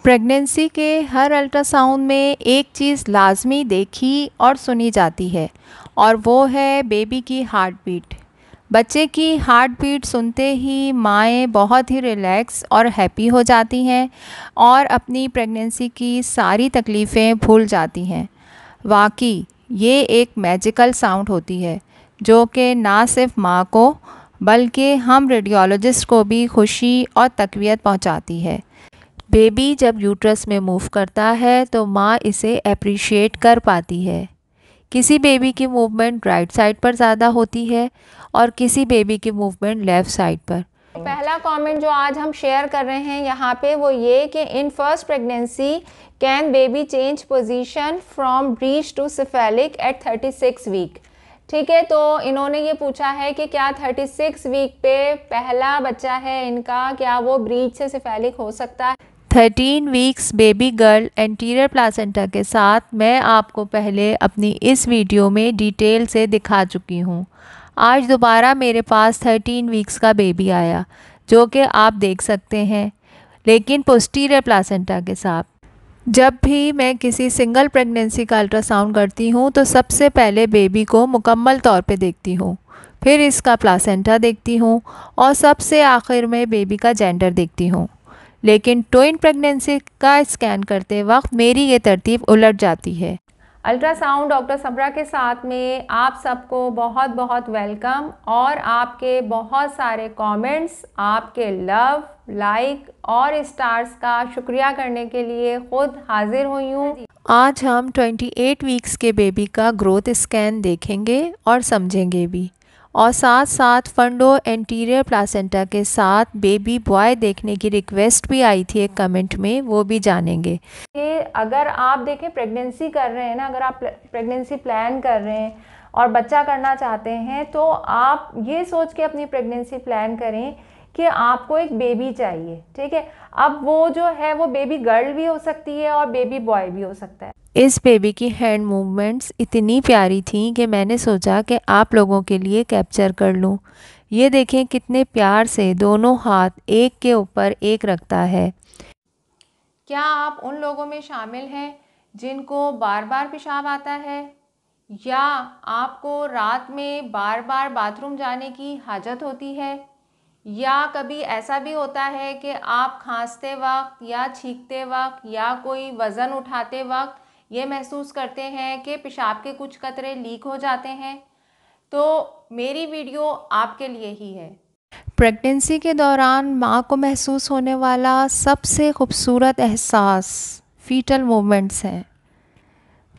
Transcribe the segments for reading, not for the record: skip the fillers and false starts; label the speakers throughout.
Speaker 1: Pregnancy के हर ultrasound में एक चीज़ लाजमी देखी और सुनी जाती है और वो है बेबी की हार्ट बीट। बच्चे की हार्ट बीट सुनते ही माएँ बहुत ही रिलैक्स और हैप्पी हो जाती हैं और अपनी प्रेगनेंसी की सारी तकलीफ़ें भूल जाती हैं। वाकई ये एक मैजिकल साउंड होती है जो कि ना सिर्फ माँ को बल्कि हम रेडियोलॉजिस्ट को भी खुशी और तक़वियत पहुँचाती है। बेबी जब यूट्रस में मूव करता है तो माँ इसे अप्रिशिएट कर पाती है। किसी बेबी की मूवमेंट राइट साइड पर ज़्यादा होती है और किसी बेबी की मूवमेंट लेफ़्ट साइड पर।
Speaker 2: पहला कमेंट जो आज हम शेयर कर रहे हैं यहाँ पे वो ये कि in first pregnancy can baby change position from breech to cephalic at 36 week. ठीक है, तो इन्होंने ये पूछा है कि क्या 36 वीक पे पहला बच्चा है इनका, क्या वो ब्रीच से सेफेलिक हो सकता है?
Speaker 1: 13 weeks baby girl anterior placenta के साथ मैं आपको पहले अपनी इस वीडियो में डिटेल से दिखा चुकी हूँ। आज दोबारा मेरे पास 13 वीक्स का बेबी आया जो कि आप देख सकते हैं, लेकिन पोस्टीरियर प्लासेंटा के साथ। जब भी मैं किसी सिंगल प्रेगनेंसी का अल्ट्रासाउंड करती हूँ तो सबसे पहले बेबी को मुकम्मल तौर पे देखती हूँ, फिर इसका प्लासेंटा देखती हूँ और सबसे आखिर में बेबी का जेंडर देखती हूँ। लेकिन ट्विन प्रेगनेंसी का स्कैन करते वक्त मेरी ये तरतीब उलट जाती है।
Speaker 2: अल्ट्रासाउंड डॉक्टर सबरा के साथ में आप सबको बहुत बहुत वेलकम और आपके बहुत सारे कमेंट्स, आपके लव, लाइक और स्टार्स का शुक्रिया करने के लिए खुद हाजिर हुई हूँ।
Speaker 1: आज हम 28 वीक्स के बेबी का ग्रोथ स्कैन देखेंगे और समझेंगे भी, और साथ साथ फंडो एंटीरियर प्लासेंटा के साथ बेबी बॉय देखने की रिक्वेस्ट भी आई थी एक कमेंट में, वो भी जानेंगे।
Speaker 2: कि अगर आप देखें प्रेगनेंसी कर रहे हैं ना, अगर आप प्रेगनेंसी प्लान कर रहे हैं और बच्चा करना चाहते हैं तो आप ये सोच के अपनी प्रेगनेंसी प्लान करें कि आपको एक बेबी चाहिए। ठीक है, अब वो जो है वो बेबी गर्ल भी हो सकती है और बेबी बॉय भी हो सकता है।
Speaker 1: इस बेबी की हैंड मूवमेंट्स इतनी प्यारी थी कि मैंने सोचा कि आप लोगों के लिए कैप्चर कर लूं। ये देखें कितने प्यार से दोनों हाथ एक के ऊपर एक रखता है।
Speaker 2: क्या आप उन लोगों में शामिल हैं जिनको बार बार पेशाब आता है, या आपको रात में बार बार बाथरूम जाने की हाजत होती है, या कभी ऐसा भी होता है कि आप खांसते वक्त या छींकते वक्त या कोई वज़न उठाते वक्त ये महसूस करते हैं कि पेशाब के कुछ कतरे लीक हो जाते हैं? तो मेरी वीडियो आपके लिए ही है।
Speaker 1: प्रेगनेंसी के दौरान माँ को महसूस होने वाला सबसे खूबसूरत एहसास फीटल मूवमेंट्स हैं।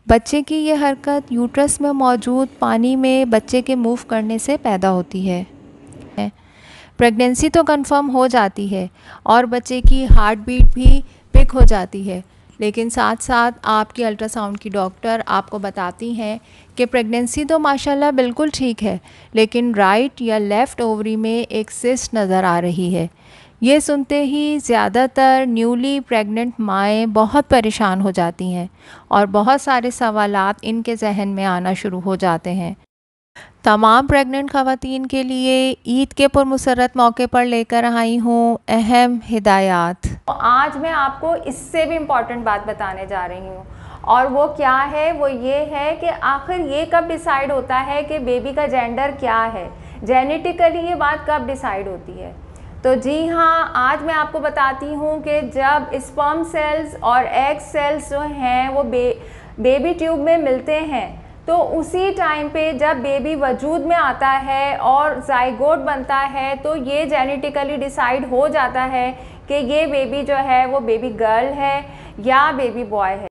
Speaker 1: बच्चे की ये हरकत यूट्रस में मौजूद पानी में बच्चे के मूव करने से पैदा होती है। प्रेगनेंसी तो कंफर्म हो जाती है और बच्चे की हार्ट बीट भी पिक हो जाती है, लेकिन साथ साथ आपकी अल्ट्रासाउंड की डॉक्टर आपको बताती हैं कि प्रेगनेंसी तो माशाल्लाह बिल्कुल ठीक है, लेकिन राइट या लेफ़्ट ओवरी में एक सिस्ट नज़र आ रही है। ये सुनते ही ज़्यादातर न्यूली प्रेग्नेंट माएँ बहुत परेशान हो जाती हैं और बहुत सारे सवालात इनके जहन में आना शुरू हो जाते हैं। तमाम प्रेग्नेंट ख़वातीन के लिए ईद के पुरमसरत मौके पर लेकर आई हूँ अहम हिदायत।
Speaker 2: तो आज मैं आपको इससे भी इम्पॉर्टेंट बात बताने जा रही हूँ, और वो क्या है, वो ये है कि आखिर ये कब डिसाइड होता है कि बेबी का जेंडर क्या है। जेनेटिकली ये बात कब डिसाइड होती है? तो जी हाँ, आज मैं आपको बताती हूँ कि जब स्पर्म सेल्स और एग सेल्स जो हैं वो बेबी ट्यूब में मिलते हैं तो उसी टाइम पे जब बेबी वजूद में आता है और जाइगोट बनता है तो ये जेनेटिकली डिसाइड हो जाता है कि ये बेबी जो है वो बेबी गर्ल है या बेबी बॉय है।